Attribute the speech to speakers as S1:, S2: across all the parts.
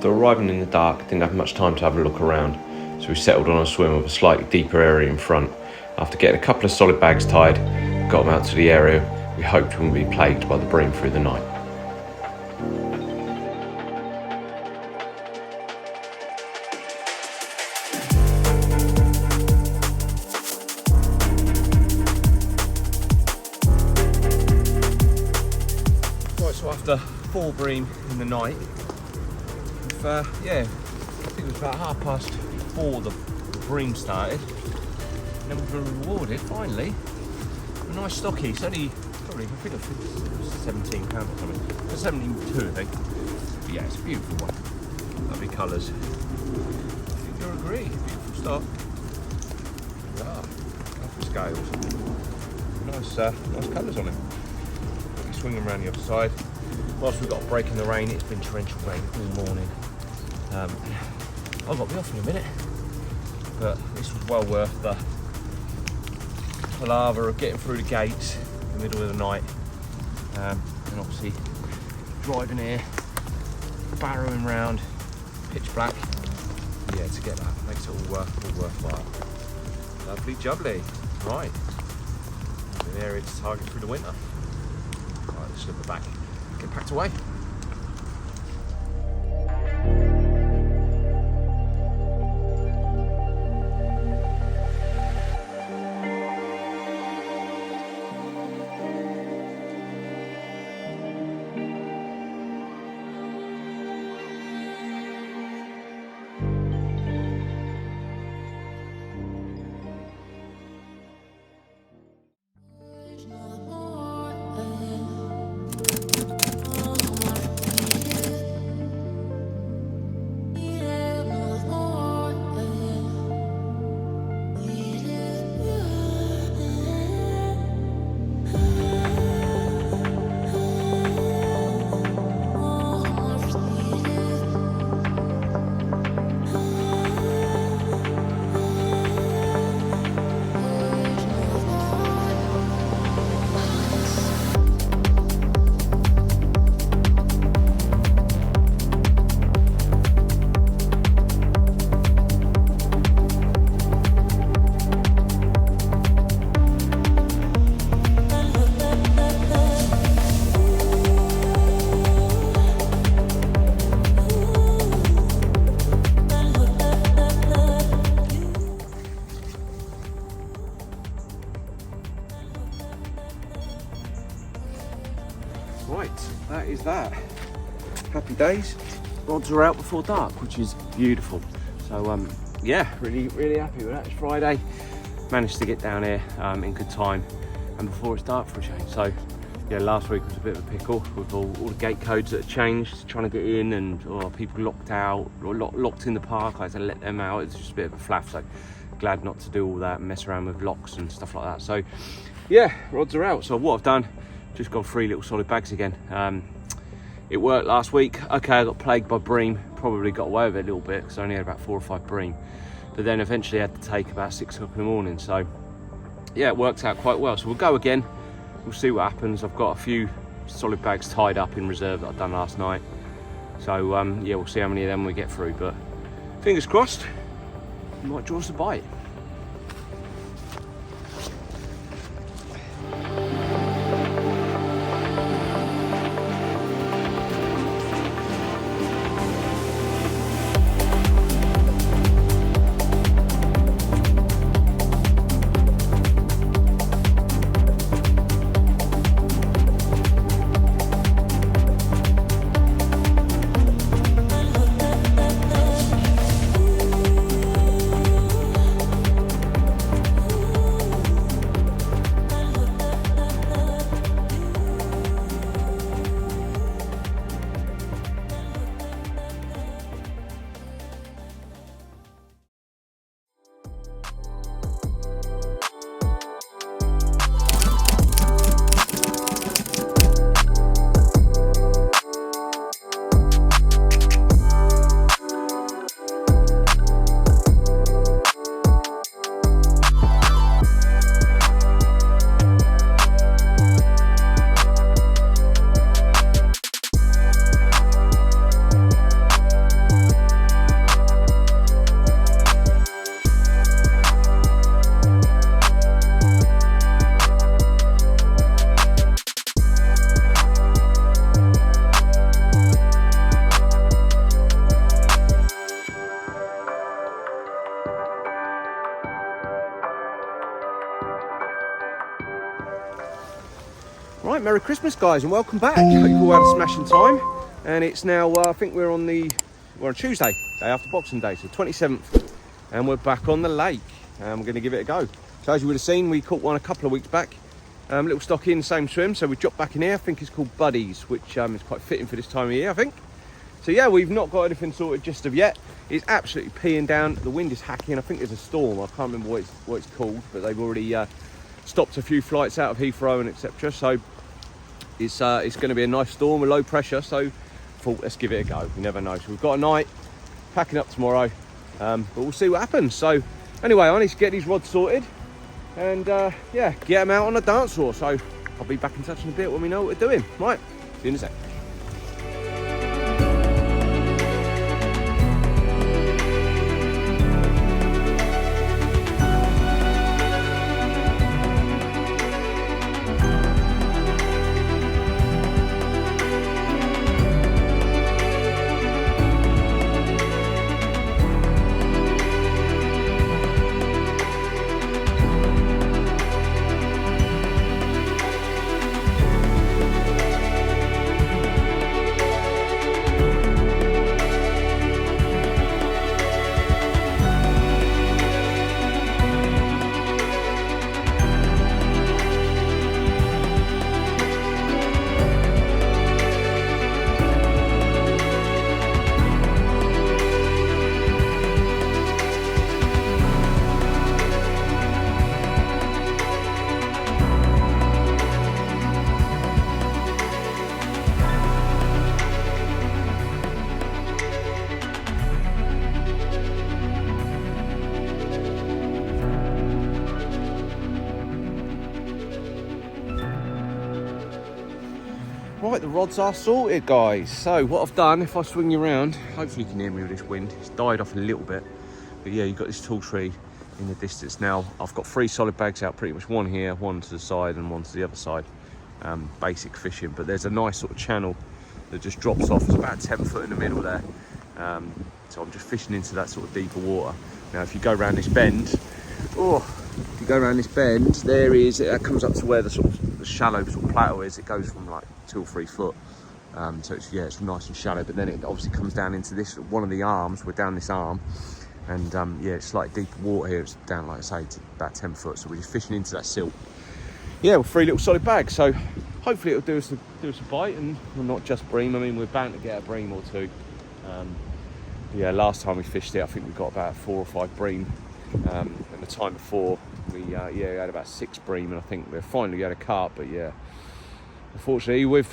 S1: After arriving in the dark, didn't have much time to have a look around, so we settled on a swim of a slightly deeper area in front. After getting a couple of solid bags tied, got them out to the area we hoped wouldn't be plagued by the bream through the night. Right, so after 4 bream in the night, I think it was about 4:30 the bream started, and then we were rewarded finally a nice stockie. It's only probably, I think it was £17 or something, for 72 I think. But yeah, it's a beautiful one, lovely colours. I think you'll agree, beautiful stock. Lovely scales, nice colours on him. We'll be swinging around the other side. Whilst we've got a break in the rain, it's been torrential rain all morning. I've got to be off in a minute, but this was well worth the palaver of getting through the gates in the middle of the night, and obviously driving here, barrowing round, pitch black. Yeah, to get that makes it all worthwhile. Lovely jubbly. Right, an area to target through the winter. Right, let's slip it back, get packed away. Right, that is that. Happy days. Rods are out before dark, which is beautiful. So yeah, really happy with that. It's Friday. Managed to get down here in good time and before it's dark for a change. So yeah, last week was a bit of a pickle with all the gate codes that have changed, trying to get in, and people locked out or locked in the park. I had to let them out. It's just a bit of a flaff. So glad not to do all that and mess around with locks and stuff like that. So yeah, rods are out. So what I've done, just gone 3 little solid bags again. It worked last week. Okay, I got plagued by bream, probably got away with it a little bit because I only had about 4 or 5 bream, but then eventually I had to take about 6 o'clock in the morning. So yeah, it worked out quite well. So we'll go again, we'll see what happens. I've got a few solid bags tied up in reserve that I've done last night. So yeah, we'll see how many of them we get through, but fingers crossed, might draw us a bite. Right, Merry Christmas guys and welcome back. Hope you've all had a smashing time. And it's now, I think we're on Tuesday, day after Boxing Day, so 27th. And we're back on the lake and we're going to give it a go. So as you would have seen, we caught one a couple of weeks back. Little stock in, same swim, so we dropped back in here. I think it's called Buddies, which is quite fitting for this time of year, I think. So yeah, we've not got anything sorted just of yet. It's absolutely peeing down. The wind is hacking. I think there's a storm. I can't remember what it's called, but they've already stopped a few flights out of Heathrow and etc. So it's going to be a nice storm with low pressure. So thought let's give it a go. You never know. So we've got a night, packing up tomorrow, but we'll see what happens. So anyway, I need to get these rods sorted and yeah, get them out on the dance floor. So I'll be back in touch in a bit when we know what we're doing. Right, see you in a sec. Right, the rods are sorted, guys. So what I've done, if I swing you around, hopefully you can hear me with this wind. It's died off a little bit, but yeah, you've got this tall tree in the distance now. I've got 3 solid bags out, pretty much, one here, one to the side and one to the other side. Basic fishing, but there's a nice sort of channel that just drops off. It's about 10 foot in the middle there. So I'm just fishing into that sort of deeper water. Now, if you go around this bend, if you go around this bend, that comes up to where the sort of the shallow sort of plateau is. It goes from like 2 or 3 foot. So it's nice and shallow, but then it obviously comes down into this, one of the arms. We're down this arm, and yeah, it's slightly deeper water here. It's down, like I say, to about 10 foot. So we're just fishing into that silt. Yeah, with 3 little solid bags. So hopefully it'll do us a bite, and well, not just bream. I mean, we're bound to get a bream or 2. Yeah, last time we fished it, I think we got about 4 or 5 bream. And the time before, we had about 6 bream, and I think we finally had a carp. But yeah, unfortunately, with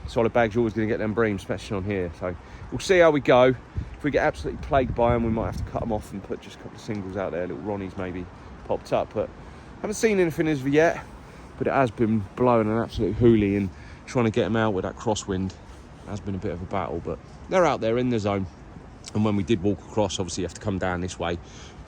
S1: solid bags, you're always going to get them bream, especially on here. So we'll see how we go. If we get absolutely plagued by them, we might have to cut them off and put just a couple of singles out there, little Ronnies maybe popped up. But haven't seen anything as of yet. But it has been blowing an absolute hoolie, and trying to get them out with that crosswind has been a bit of a battle. But they're out there in the zone. And when we did walk across, obviously you have to come down this way. You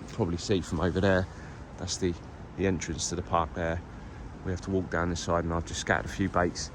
S1: can probably see from over there. That's the entrance to the park there. We have to walk down this side, and I've just scattered a few baits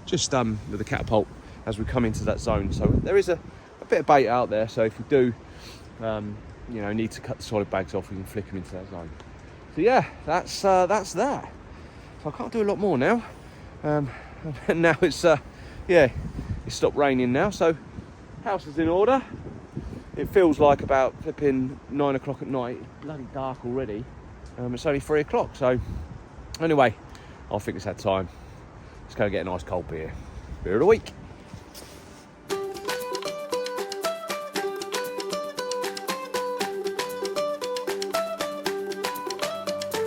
S1: just with the catapult as we come into that zone. So there is a bit of bait out there. So if we do, need to cut the solid bags off, we can flick them into that zone. So yeah, that's that. So I can't do a lot more now. And now it's stopped raining now. So house is in order. It feels like about flipping 9 o'clock at night. It's bloody dark already. It's only 3 o'clock. So anyway, I think it's that time. Let's go get a nice cold beer. Beer of the week.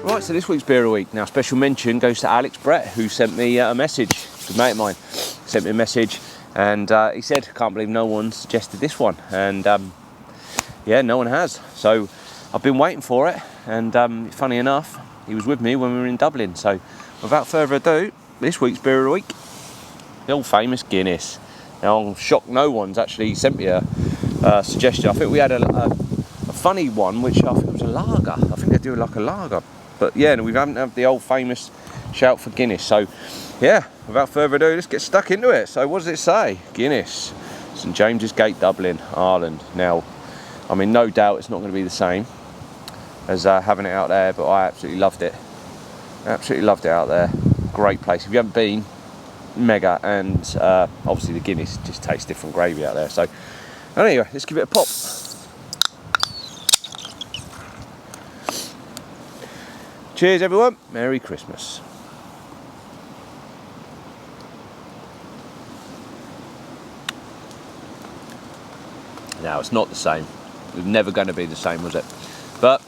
S1: Right, so this week's beer of the week. Now, special mention goes to Alex Brett, who sent me a message. Good mate of mine sent me a message, and he said, "Can't believe no one suggested this one." And yeah, no one has. So I've been waiting for it, and funny enough, he was with me when we were in Dublin. So without further ado, this week's beer of the week, the old famous Guinness. Now, I'm shocked no one's actually sent me a suggestion. I think we had a funny one, which I think was a lager. I think they do like a lager. But yeah, we haven't had the old famous shout for Guinness. So yeah, without further ado, let's get stuck into it. So what does it say? Guinness, St James's Gate, Dublin, Ireland. Now, I mean, no doubt it's not going to be the same as having it out there, but I absolutely loved it. Absolutely loved it out there. great place. If you haven't been, mega. And obviously the Guinness just tastes different gravy out there. So anyway, let's give it a pop. Cheers everyone, Merry Christmas. Now it's not the same. It was never going to be the same, was it? But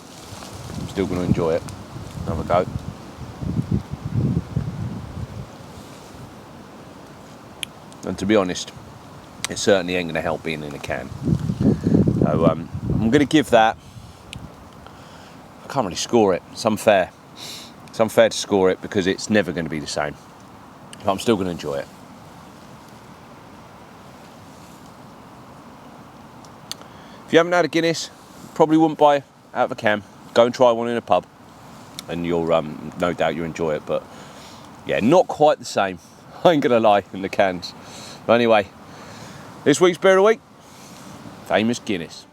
S1: I'm still going to enjoy it. Have a go. And to be honest, it certainly ain't going to help being in a can. So I'm going to give that, I can't really score it, it's unfair. It's unfair to score it because it's never going to be the same. But I'm still going to enjoy it. If you haven't had a Guinness, probably wouldn't buy out of a can. Go and try one in a pub and you'll no doubt you'll enjoy it. But yeah, not quite the same. I ain't gonna lie, in the cans. But anyway, this week's beer of the week, famous Guinness.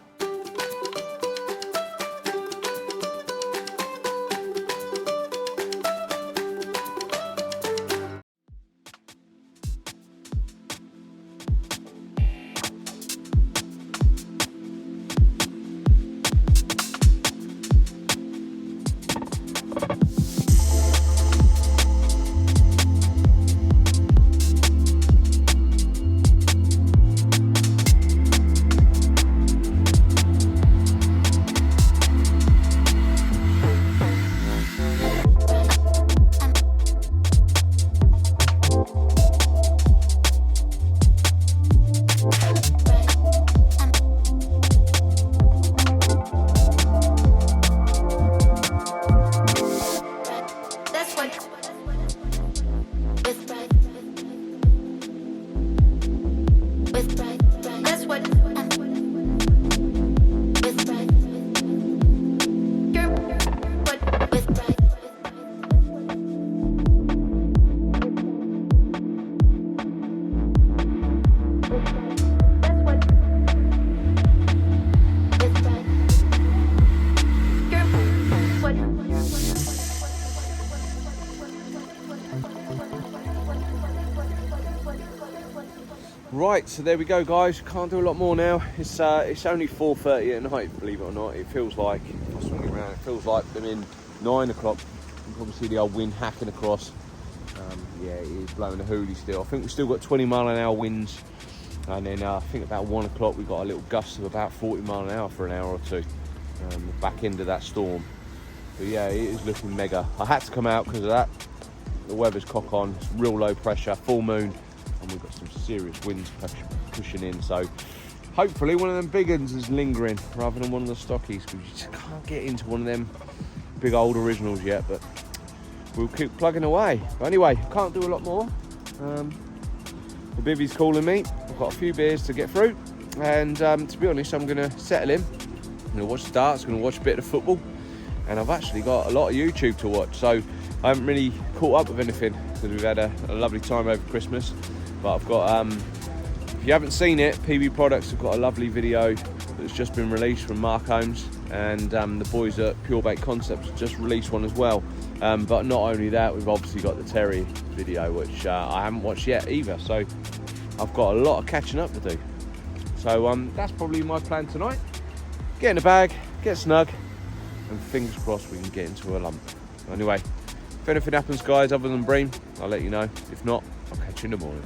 S1: Right, so there we go guys, can't do a lot more now. It's only 4:30 at night, believe it or not. It feels like, if I swing around, it feels like I'm in 9 o'clock. You can probably see the old wind hacking across. Yeah, it is blowing a hoolie still. I think we've still got 20 mile an hour winds. And then I think about 1 o'clock we got a little gust of about 40 mile an hour for an hour or two. The back end of that storm. But yeah, it is looking mega. I had to come out because of that. The weather's cock on, it's real low pressure, full moon. And we've got some serious winds pushing in, so hopefully one of them big ones is lingering rather than one of the stockies, because you just can't get into one of them big old originals yet, but we'll keep plugging away. But anyway, can't do a lot more. The bivvy's calling me. I've got a few beers to get through, and to be honest, I'm going to settle in. I'm going to watch the darts, I'm going to watch a bit of football, and I've actually got a lot of YouTube to watch, so I haven't really caught up with anything because we've had a lovely time over Christmas. But I've got, if you haven't seen it, PB Products have got a lovely video that's just been released from Mark Holmes, and the boys at Pure Bait Concepts have just released one as well. But not only that, we've obviously got the Terry video, which I haven't watched yet either. So I've got a lot of catching up to do. So that's probably my plan tonight. Get in the bag, get snug, and fingers crossed we can get into a lump. Anyway, if anything happens, guys, other than bream, I'll let you know. If not, I'll catch you in the morning.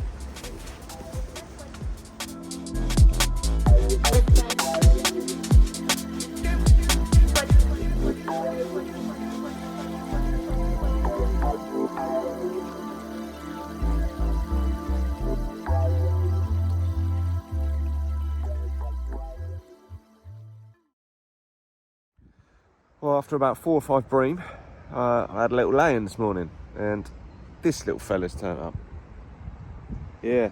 S1: Well, after about 4 or 5 bream, I had a little lay-in this morning, and this little fella's turned up. Yeah,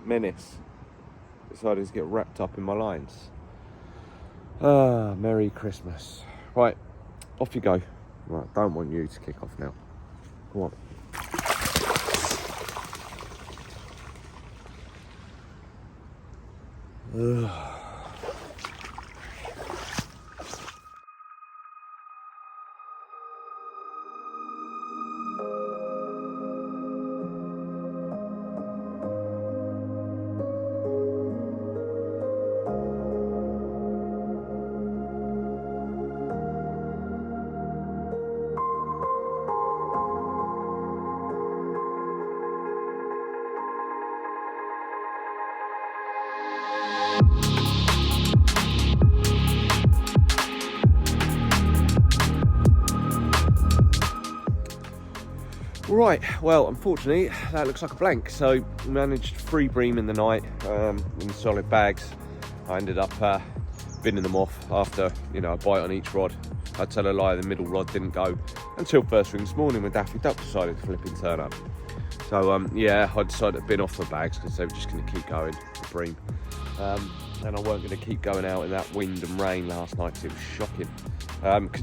S1: menace. Decided to get wrapped up in my lines. Merry Christmas. Right, off you go. Right, don't want you to kick off now. Come on. Ugh. Right, well, unfortunately, that looks like a blank. So we managed 3 bream in the night in solid bags. I ended up binning them off after, you know, a bite on each rod. I'd tell a lie, the middle rod didn't go until first thing this morning when Daffy Duck decided to flipping turn up. So yeah, I decided to bin off the bags because they were just going to keep going, the bream. And I weren't going to keep going out in that wind and rain last night because it was shocking.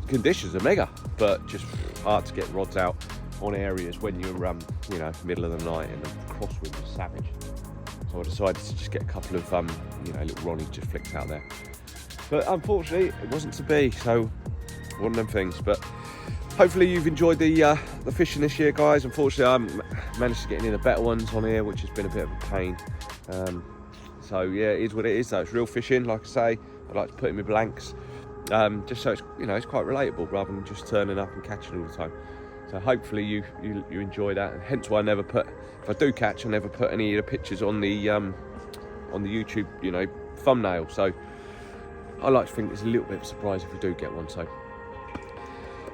S1: Conditions are mega, but just hard to get rods out on areas when you're, you know, middle of the night and the crosswind was savage. So I decided to just get a couple of, you know, little Ronnies just flicked out there. But unfortunately, it wasn't to be, so one of them things. But hopefully you've enjoyed the fishing this year, guys. Unfortunately, I managed to get any of the better ones on here, which has been a bit of a pain. So yeah, it is what it is though. It's real fishing, like I say. I like to put in my blanks, just so it's, you know, it's quite relatable rather than just turning up and catching all the time. So hopefully you enjoy that. And hence why I never put, if I do catch, I never put any of the pictures on the YouTube, you know, thumbnail. So I like to think it's a little bit of a surprise if we do get one. So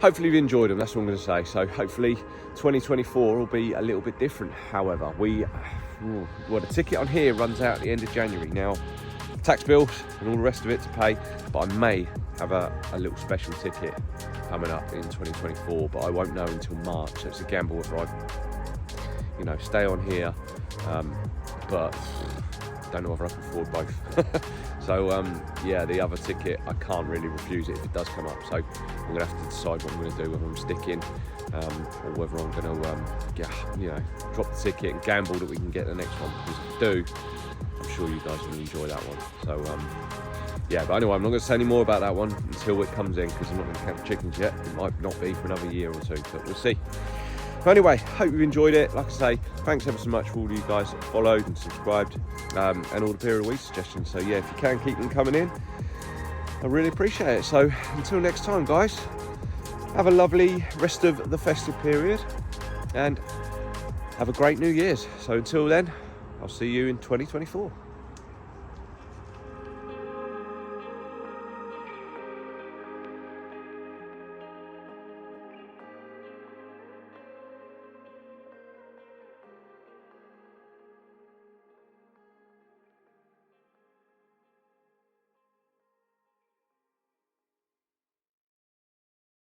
S1: hopefully you've enjoyed them. That's what I'm going to say. So hopefully 2024 will be a little bit different. However, well, the ticket on here runs out at the end of January. Now, tax bills and all the rest of it to pay, but I may have a little special ticket coming up in 2024, but I won't know until March. So it's a gamble whether I, you know, stay on here, but don't know whether I can afford both. So yeah, the other ticket, I can't really refuse it if it does come up. So I'm gonna have to decide what I'm gonna do, whether I'm sticking or whether I'm gonna you know, drop the ticket and gamble that we can get the next one. Because if I do, I'm sure you guys will enjoy that one. So yeah, but anyway, I'm not going to say any more about that one until it comes in, because I'm not going to count the chickens yet. It might not be for another year or two, but we'll see. But anyway, hope you enjoyed it. Like I say, thanks ever so much for all you guys that followed and subscribed, and all the period of week suggestions. So yeah, if you can keep them coming in, I really appreciate it. So until next time, guys, have a lovely rest of the festive period and have a great New Year's. So until then, I'll see you in 2024.